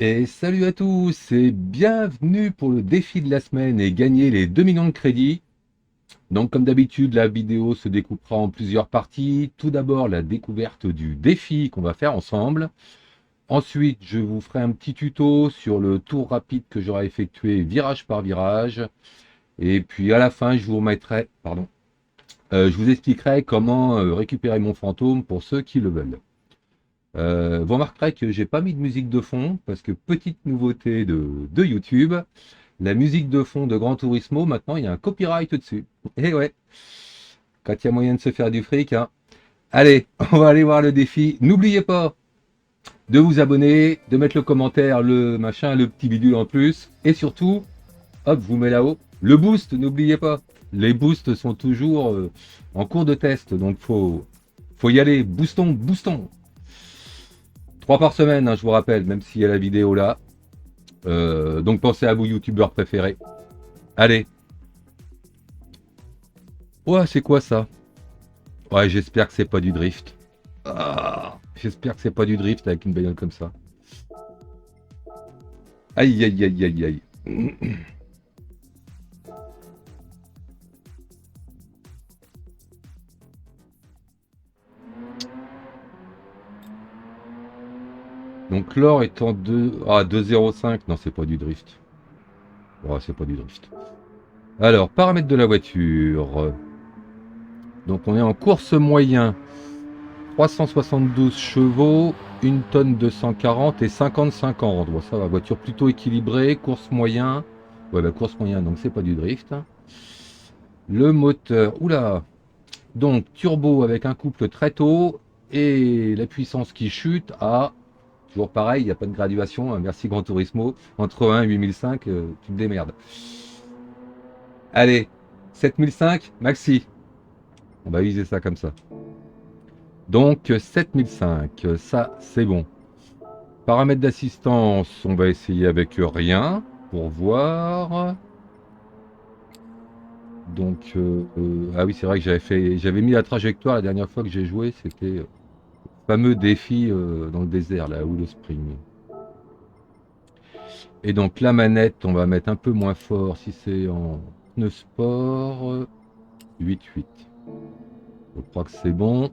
Et salut à tous et bienvenue pour le défi de la semaine et gagner les 2 millions de crédits. Donc comme d'habitude, la vidéo se découpera en plusieurs parties. Tout d'abord, la découverte du défi qu'on va faire ensemble. Ensuite, je vous ferai un petit tuto sur le tour rapide que j'aurai effectué virage par virage. Et puis à la fin, je vous expliquerai comment récupérer mon fantôme pour ceux qui le veulent. Vous remarquerez que j'ai pas mis de musique de fond parce que petite nouveauté de YouTube, la musique de fond de Gran Turismo, maintenant il y a un copyright dessus. Et ouais, quand il y a moyen de se faire du fric, hein. Allez, on va aller voir le défi. N'oubliez pas de vous abonner, de mettre le commentaire, le machin, le petit bidule en plus. Et surtout, hop, je vous mets là-haut. Le boost, n'oubliez pas. Les boosts sont toujours en cours de test, donc faut y aller. Boostons, boostons. 3 par semaine, hein, je vous rappelle, même s'il y a la vidéo là. Donc pensez à vos youtubeurs préférés. Allez. Ouais, c'est quoi ça? Ouais, j'espère que c'est pas du drift. Ah, j'espère que c'est pas du drift avec une bagnole comme ça. Aïe, aïe, aïe, aïe, aïe. Donc l'or est en 2,05. Non, c'est pas du drift. Ouais, c'est pas du drift. Alors, paramètres de la voiture. Donc on est en course moyen. 372 chevaux, 1 tonne 240 et 50-50. Bon, ça va, voiture plutôt équilibrée, course moyen. Ouais, bah, course moyen, donc c'est pas du drift. Le moteur, oula, donc turbo avec un couple très tôt et la puissance qui chute à, toujours pareil, il n'y a pas de graduation, hein, merci Gran Turismo, entre 1 et 8005, tu te démerdes. Allez, 7005, maxi. On va viser ça comme ça. Donc 7005, ça c'est bon. Paramètres d'assistance, on va essayer avec rien pour voir. Donc, ah oui, c'est vrai que j'avais mis la trajectoire la dernière fois que j'ai joué, c'était le fameux défi dans le désert, là, ou le spring. Et donc la manette, on va mettre un peu moins fort si c'est en pneu sport, 8-8. Je crois que c'est bon.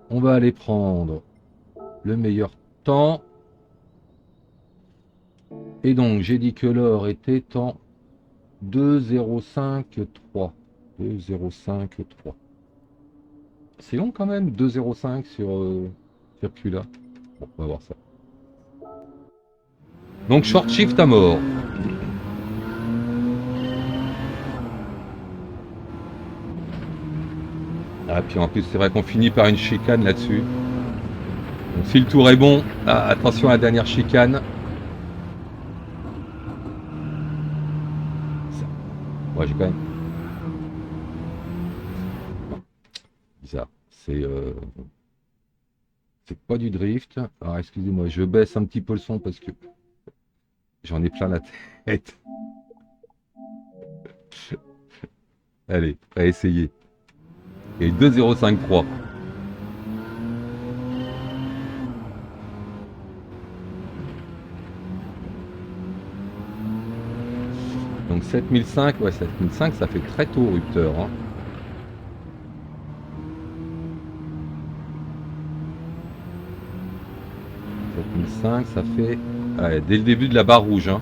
On va aller prendre le meilleur temps. Et donc, j'ai dit que l'or était en 2,053. 2,053. C'est long quand même, 2,05 sur circuit là. Bon, on va voir ça. Donc short shift à mort. Ah, puis en plus, c'est vrai qu'on finit par une chicane là-dessus. Donc si le tour est bon, attention à la dernière chicane. Ouais, j'ai quand même. Non, bizarre. C'est pas du drift. Alors excusez-moi, je baisse un petit peu le son parce que j'en ai plein la tête. Allez, on va essayer. Et 2,053. Donc 7005, ouais, 7005, ça fait très tôt rupteur, hein. 7005, ça fait ouais, dès le début de la barre rouge, hein.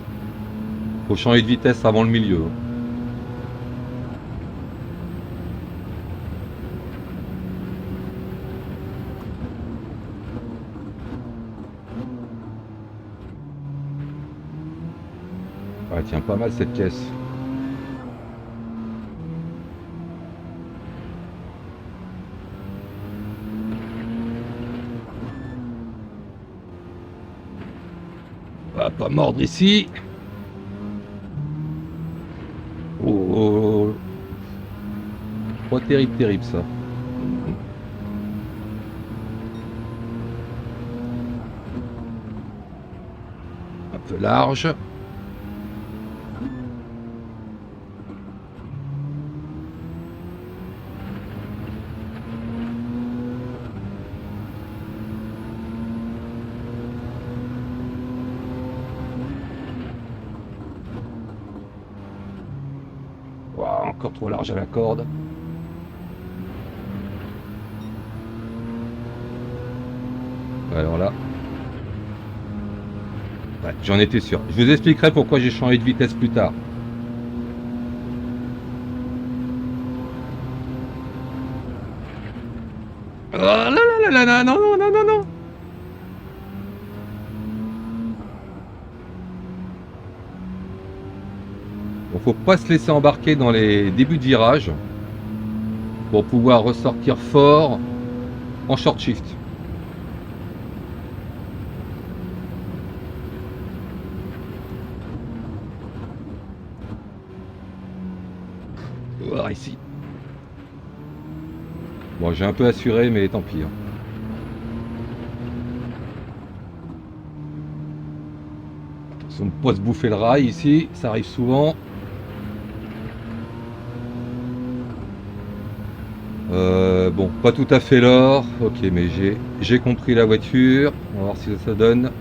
Faut changer de vitesse avant le milieu, hein. Ouais, tiens pas mal cette caisse. On va pas mordre ici. Oh, oh, oh. Pas terrible, terrible ça. Un peu large. Encore trop large à la corde. Alors là, ouais, j'en étais sûr. Je vous expliquerai pourquoi j'ai changé de vitesse plus tard. Oh là là là là, non, non, non, non, non. Bon, faut pas se laisser embarquer dans les débuts de virage pour pouvoir ressortir fort en short shift. Voir ici. Bon, j'ai un peu assuré, mais tant pis. Hein. Attention de ne pas se bouffer le rail ici, ça arrive souvent. Bon, pas tout à fait l'or. Ok, mais j'ai compris la voiture. On va voir si ça donne.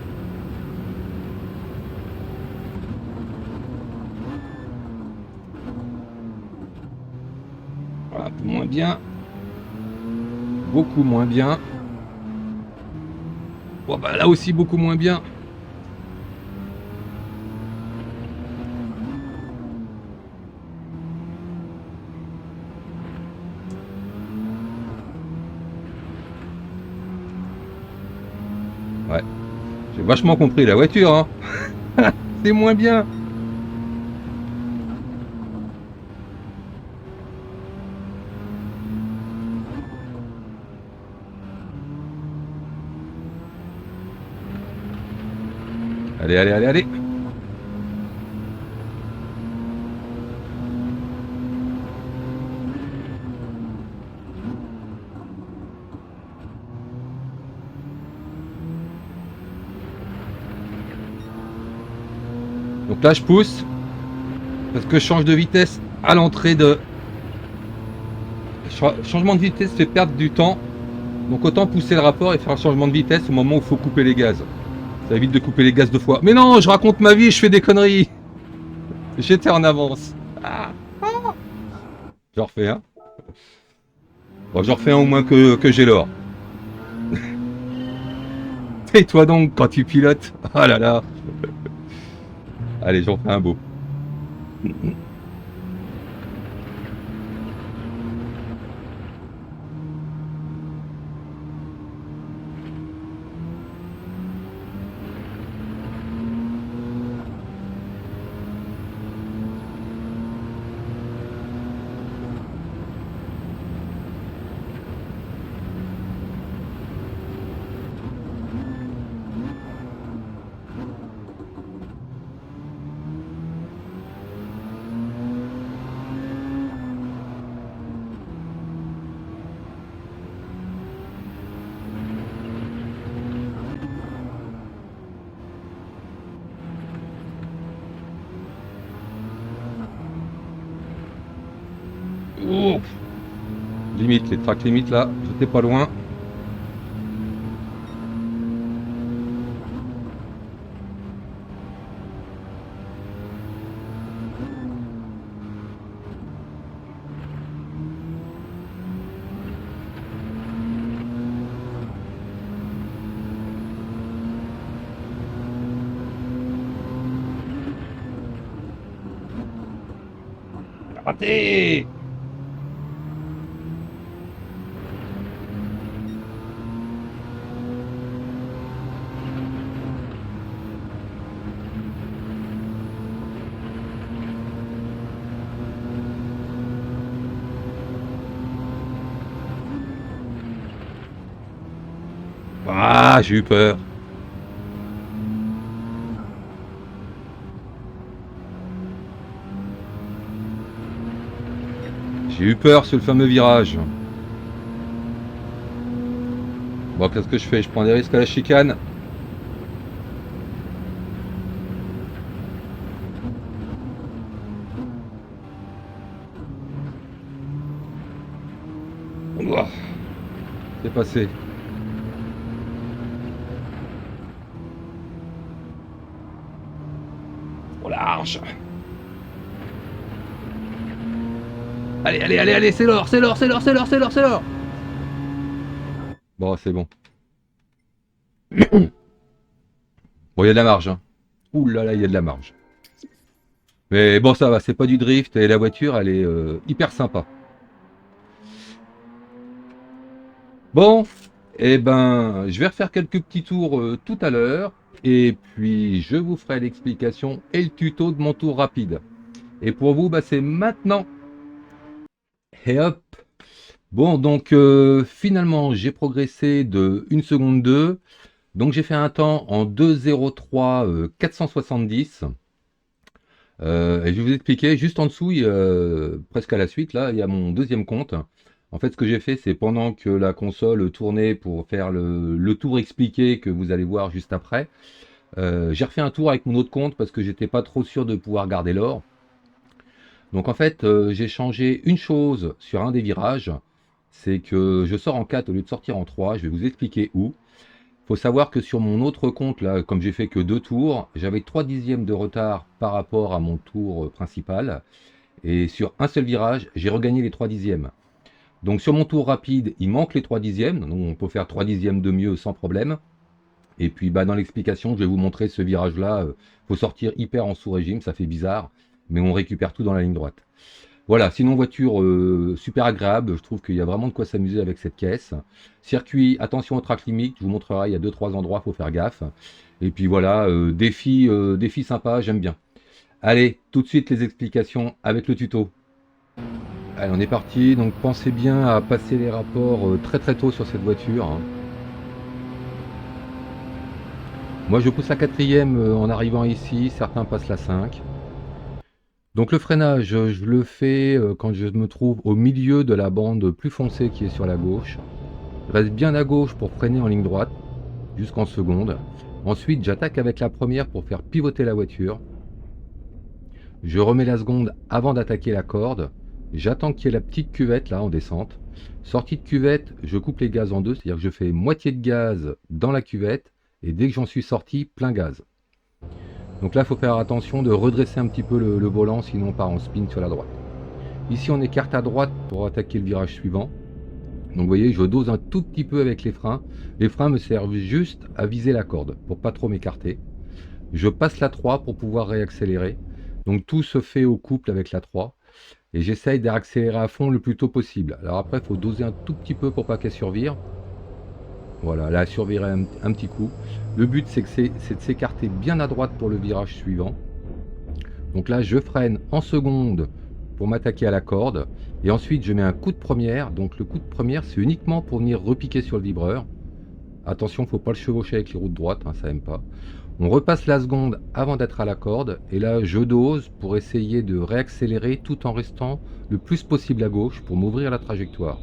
Voilà, un peu moins bien. Beaucoup moins bien. Bon, bah là aussi beaucoup moins bien. Ouais, j'ai vachement compris la voiture, hein. C'est moins bien. Allez, allez, allez, allez. Donc là, je pousse parce que je change de vitesse à l'entrée de... Changement de vitesse fait perdre du temps. Donc autant pousser le rapport et faire un changement de vitesse au moment où il faut couper les gaz. Ça évite de couper les gaz deux fois. Mais non, je raconte ma vie, je fais des conneries. J'étais en avance. Ah, ah. J'en refais un. Bon, j'en refais un au moins que j'ai l'or. Tais-toi donc quand tu pilotes. Ah là là. Allez, j'en fais un beau. Oh, limite, les tracks limites là, j'étais pas loin. Raté. Ah, j'ai eu peur. J'ai eu peur sur le fameux virage. Bon, qu'est-ce que je fais? Je prends des risques à la chicane. Ouah, c'est passé. Trop large. Allez, allez, allez, allez, c'est l'or, c'est l'or, c'est l'or, c'est l'or, c'est l'or, c'est l'or. Bon, c'est bon. Bon, il y a de la marge, hein. Ouh là là, il y a de la marge. Mais bon, ça va, c'est pas du drift et la voiture, elle est hyper sympa. Bon, eh ben, je vais refaire quelques petits tours tout à l'heure et puis je vous ferai l'explication et le tuto de mon tour rapide. Et pour vous, bah, c'est maintenant. Et hop. Bon, donc finalement, j'ai progressé de 1 seconde 2. Donc j'ai fait un temps en 2,03 470. Et je vais vous expliquer, juste en dessous, presque à la suite, là, il y a mon deuxième compte. En fait, ce que j'ai fait, c'est pendant que la console tournait pour faire le tour expliqué que vous allez voir juste après, j'ai refait un tour avec mon autre compte parce que j'étais pas trop sûr de pouvoir garder l'or. Donc en fait, j'ai changé une chose sur un des virages, c'est que je sors en 4 au lieu de sortir en 3. Je vais vous expliquer où. Faut savoir que sur mon autre compte, là, comme j'ai fait que 2 tours, j'avais 3 dixièmes de retard par rapport à mon tour principal. Et sur un seul virage, j'ai regagné les 3 dixièmes. Donc sur mon tour rapide, il manque les 3 dixièmes. Donc on peut faire 3 dixièmes de mieux sans problème. Et puis bah, dans l'explication, je vais vous montrer ce virage-là. Faut sortir hyper en sous-régime, ça fait bizarre. Mais on récupère tout dans la ligne droite. Voilà, sinon voiture super agréable, je trouve qu'il y a vraiment de quoi s'amuser avec cette caisse. Circuit, attention au track limit, je vous montrerai, il y a 2-3 endroits, il faut faire gaffe. Et puis voilà, défi sympa, j'aime bien. Allez, tout de suite les explications avec le tuto. Allez, on est parti, donc pensez bien à passer les rapports très très tôt sur cette voiture, hein. Moi je pousse la quatrième en arrivant ici, certains passent la 5. Donc le freinage, je le fais quand je me trouve au milieu de la bande plus foncée qui est sur la gauche. Je reste bien à gauche pour freiner en ligne droite, jusqu'en seconde. Ensuite, j'attaque avec la première pour faire pivoter la voiture. Je remets la seconde avant d'attaquer la corde. J'attends qu'il y ait la petite cuvette là en descente. Sortie de cuvette, je coupe les gaz en deux, c'est-à-dire que je fais moitié de gaz dans la cuvette et dès que j'en suis sorti, plein gaz. Donc là, il faut faire attention de redresser un petit peu le volant, sinon on part en spin sur la droite. Ici, on écarte à droite pour attaquer le virage suivant. Donc vous voyez, je dose un tout petit peu avec les freins. Les freins me servent juste à viser la corde, pour pas trop m'écarter. Je passe la 3 pour pouvoir réaccélérer. Donc tout se fait au couple avec la 3. Et j'essaye de réaccélérer à fond le plus tôt possible. Alors après, il faut doser un tout petit peu pour pas qu'elle survire. Voilà, là, survirer un petit coup. Le but, c'est de s'écarter bien à droite pour le virage suivant. Donc là, je freine en seconde pour m'attaquer à la corde. Et ensuite, je mets un coup de première. Donc le coup de première, c'est uniquement pour venir repiquer sur le vibreur. Attention, il ne faut pas le chevaucher avec les roues de droite, hein, ça n'aime pas. On repasse la seconde avant d'être à la corde. Et là, je dose pour essayer de réaccélérer tout en restant le plus possible à gauche pour m'ouvrir la trajectoire.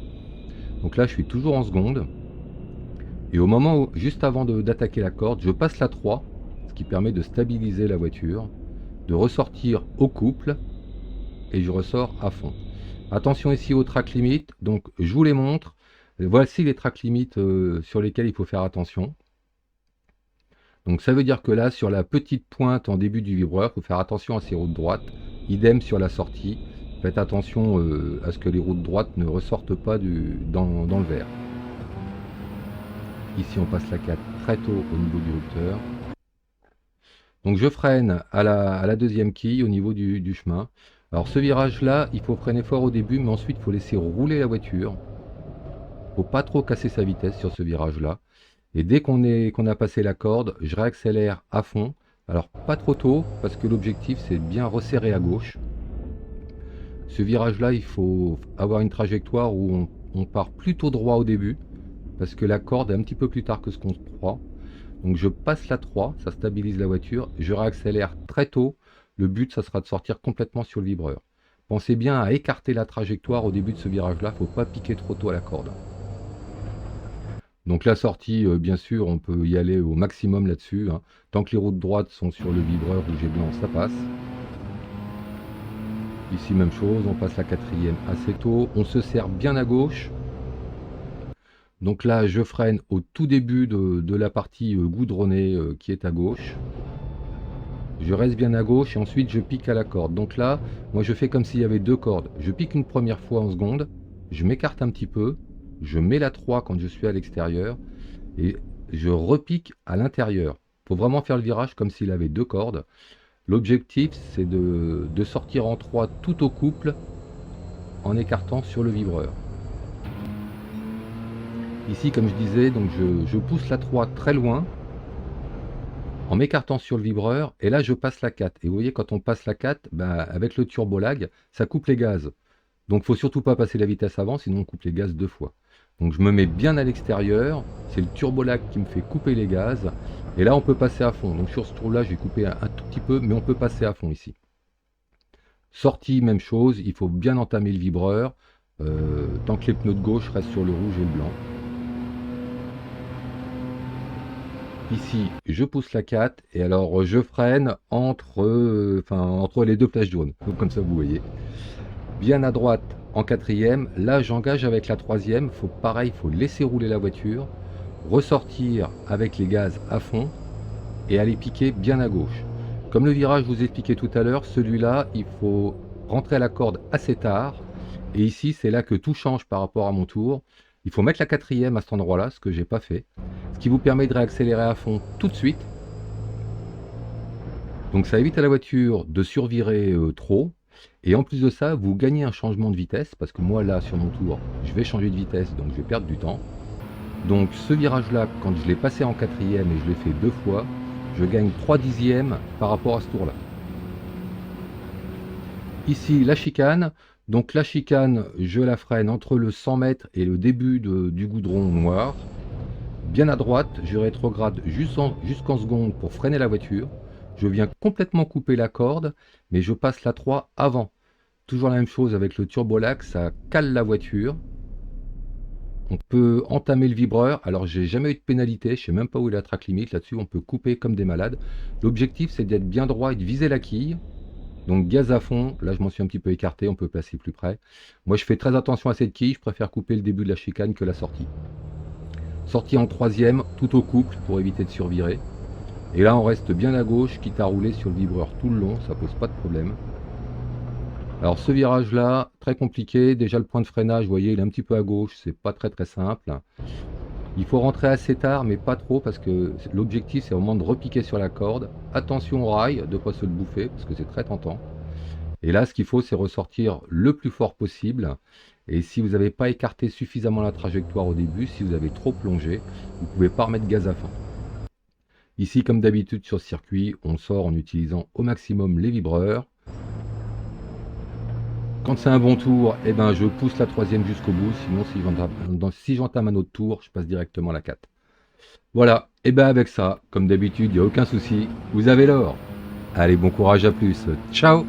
Donc là, je suis toujours en seconde. Et au moment où, juste avant d'attaquer la corde, je passe la 3, ce qui permet de stabiliser la voiture, de ressortir au couple, et je ressors à fond. Attention ici au track limit, donc je vous les montre. Voici les track limits sur lesquels il faut faire attention. Donc ça veut dire que là, sur la petite pointe en début du vibreur, il faut faire attention à ces roues de droite. Idem sur la sortie. Faites attention à ce que les roues de droite ne ressortent pas dans le vert. Ici, on passe la 4 très tôt au niveau du rupteur. Donc je freine à la deuxième quille au niveau du chemin. Alors ce virage-là, il faut freiner fort au début, mais ensuite il faut laisser rouler la voiture. Il ne faut pas trop casser sa vitesse sur ce virage-là. Et dès qu'on a passé la corde, je réaccélère à fond. Alors pas trop tôt, parce que l'objectif c'est de bien resserrer à gauche. Ce virage-là, il faut avoir une trajectoire où on part plutôt droit au début, parce que la corde est un petit peu plus tard que ce qu'on croit. Donc je passe la 3, ça stabilise la voiture, je réaccélère très tôt. Le but, ça sera de sortir complètement sur le vibreur. Pensez bien à écarter la trajectoire au début de ce virage-là, il ne faut pas piquer trop tôt à la corde. Donc la sortie, bien sûr, on peut y aller au maximum là-dessus, hein. Tant que les roues de droite sont sur le vibreur rouge et blanc, ça passe. Ici, même chose, on passe la quatrième assez tôt. On se serre bien à gauche. Donc là, je freine au tout début de la partie goudronnée qui est à gauche. je reste bien à gauche et ensuite je pique à la corde. Donc là, moi je fais comme s'il y avait deux cordes. Je pique une première fois en seconde, je m'écarte un petit peu, je mets la 3 quand je suis à l'extérieur et je repique à l'intérieur. Il faut vraiment faire le virage comme s'il avait deux cordes. L'objectif, c'est de sortir en 3 tout au couple en écartant sur le vibreur. Ici, comme je disais, donc je pousse la 3 très loin en m'écartant sur le vibreur et là je passe la 4. Et vous voyez, quand on passe la 4, ben, avec le turbo lag, ça coupe les gaz. Donc faut surtout pas passer la vitesse avant, sinon on coupe les gaz deux fois. Donc je me mets bien à l'extérieur, c'est le turbo lag qui me fait couper les gaz. Et là on peut passer à fond. Donc sur ce tour là je vais couper un tout petit peu, mais on peut passer à fond ici. Sortie, même chose, il faut bien entamer le vibreur, tant que les pneus de gauche restent sur le rouge et le blanc. Ici, je pousse la 4 et alors je freine entre les deux flèches jaunes. Donc comme ça vous voyez. Bien à droite en quatrième, là j'engage avec la troisième, pareil, il faut laisser rouler la voiture, ressortir avec les gaz à fond et aller piquer bien à gauche. Comme le virage je vous ai expliqué tout à l'heure, celui-là il faut rentrer à la corde assez tard et ici c'est là que tout change par rapport à mon tour. Il faut mettre la quatrième à cet endroit-là, ce que j'ai pas fait, ce qui vous permet de réaccélérer à fond tout de suite. Donc ça évite à la voiture de survirer trop. Et en plus de ça, vous gagnez un changement de vitesse, parce que moi là, sur mon tour, je vais changer de vitesse, donc je vais perdre du temps. Donc ce virage-là, quand je l'ai passé en quatrième et je l'ai fait deux fois, je gagne 3 dixièmes par rapport à ce tour-là. Ici, la chicane. Donc la chicane, je la freine entre le 100 mètres et le début du goudron noir. Bien à droite, je rétrograde jusqu'en seconde pour freiner la voiture. Je viens complètement couper la corde, mais je passe la 3 avant. Toujours la même chose avec le turbolac, ça cale la voiture. On peut entamer le vibreur. Alors j'ai jamais eu de pénalité, je sais même pas où est la track limite là-dessus. On peut couper comme des malades. L'objectif c'est d'être bien droit et de viser la quille. Donc gaz à fond. Là je m'en suis un petit peu écarté, on peut passer plus près. Moi je fais très attention à cette quille. Je préfère couper le début de la chicane que la sortie. Sortie en troisième, tout au couple pour éviter de survirer. Et là on reste bien à gauche, quitte à rouler sur le vibreur tout le long, ça pose pas de problème. Alors ce virage là, très compliqué, déjà le point de freinage, vous voyez, il est un petit peu à gauche, c'est pas très simple. Il faut rentrer assez tard, mais pas trop, parce que l'objectif c'est vraiment de repiquer sur la corde. Attention au rail, de ne pas se le bouffer, parce que c'est très tentant. Et là ce qu'il faut c'est ressortir le plus fort possible. Et si vous n'avez pas écarté suffisamment la trajectoire au début, si vous avez trop plongé, vous ne pouvez pas remettre gaz à fond. Ici, comme d'habitude sur ce circuit, on sort en utilisant au maximum les vibreurs. Quand c'est un bon tour, eh ben, je pousse la troisième jusqu'au bout, sinon si j'entame un autre tour, je passe directement à la 4. Voilà, et ben avec ça, comme d'habitude, il n'y a aucun souci, vous avez l'or. Allez, bon courage, à plus, ciao.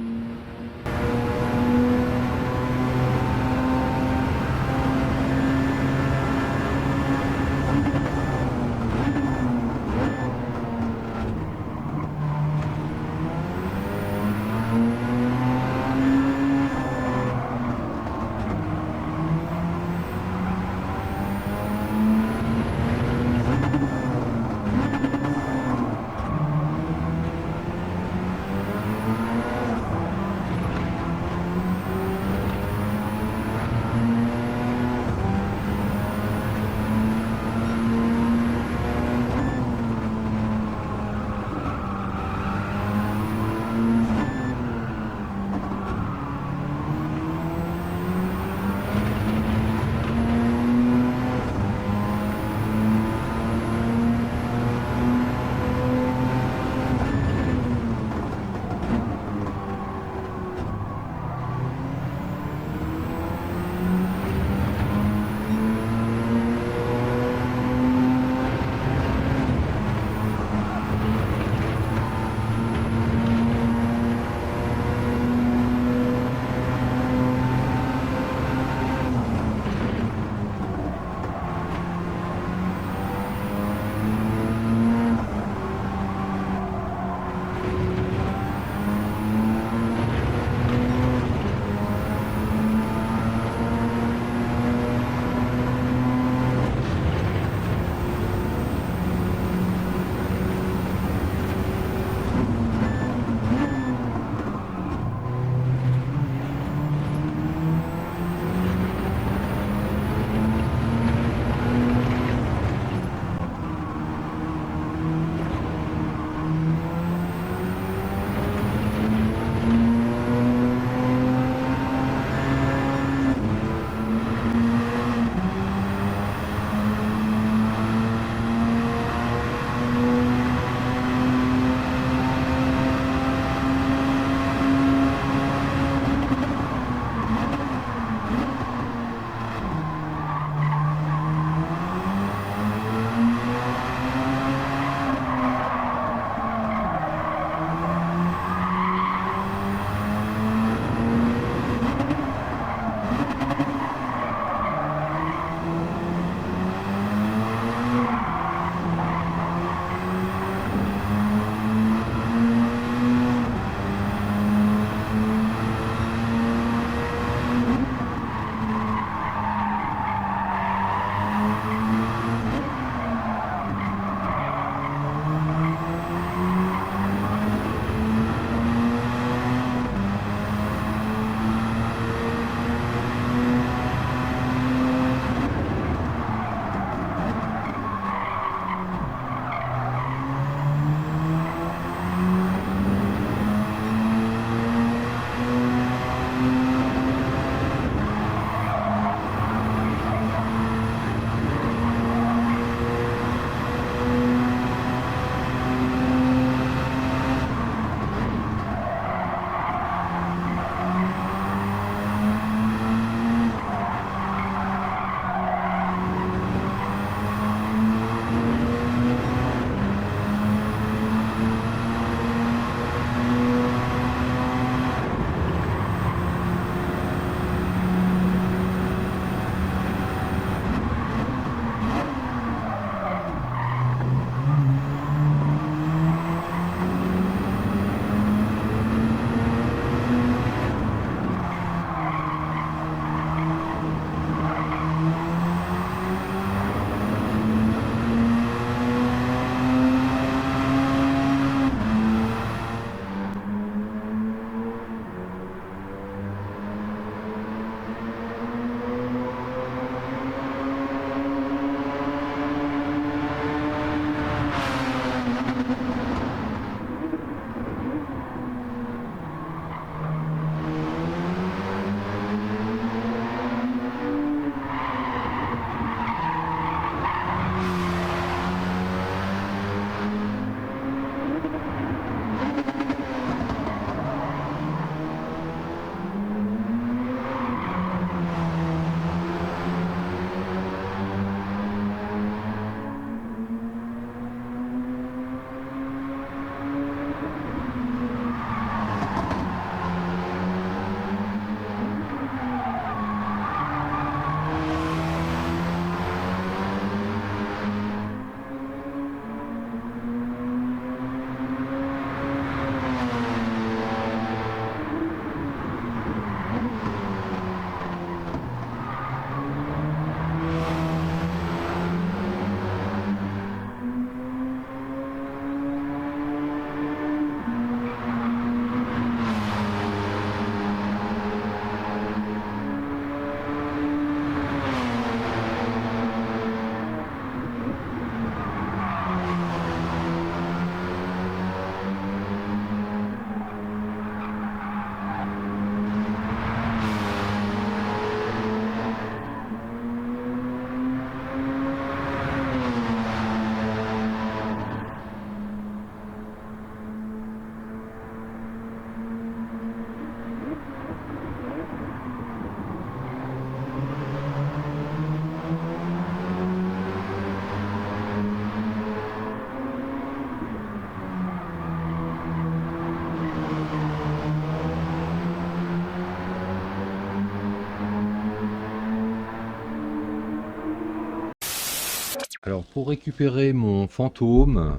Alors pour récupérer mon fantôme,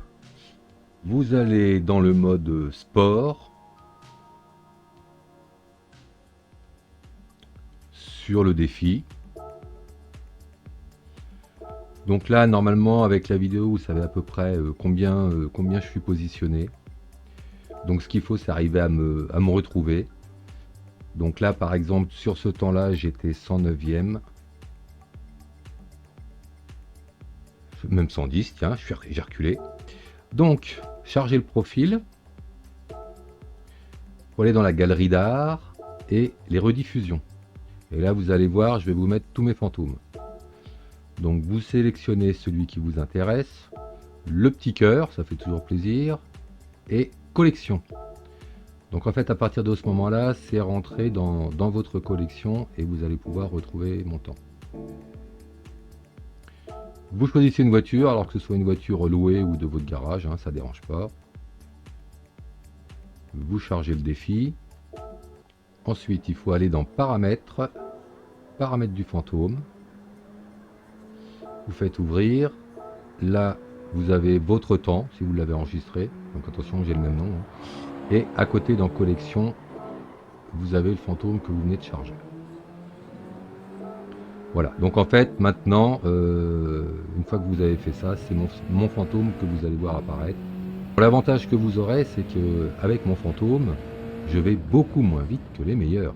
vous allez dans le mode sport, sur le défi. Donc là, normalement, avec la vidéo, vous savez à peu près combien je suis positionné. Donc ce qu'il faut, c'est arriver à me retrouver. Donc là, par exemple, sur ce temps-là, j'étais 109e. Même 110, tiens, j'ai reculé. Donc, chargez le profil. Pour aller dans la galerie d'art et les rediffusions. Et là, vous allez voir, je vais vous mettre tous mes fantômes. Donc, vous sélectionnez celui qui vous intéresse. Le petit cœur, ça fait toujours plaisir. Et collection. Donc en fait, à partir de ce moment-là, c'est rentré dans votre collection et vous allez pouvoir retrouver mon temps. Vous choisissez une voiture, alors que ce soit une voiture louée ou de votre garage, hein, ça ne dérange pas. Vous chargez le défi. Ensuite, il faut aller dans paramètres, paramètres du fantôme. Vous faites ouvrir. Là, vous avez votre temps, si vous l'avez enregistré. Donc attention, j'ai le même nom. Hein. Et à côté, dans collection, vous avez le fantôme que vous venez de charger. Voilà, donc en fait, maintenant, une fois que vous avez fait ça, c'est mon fantôme que vous allez voir apparaître. L'avantage que vous aurez, c'est que avec mon fantôme, je vais beaucoup moins vite que les meilleurs.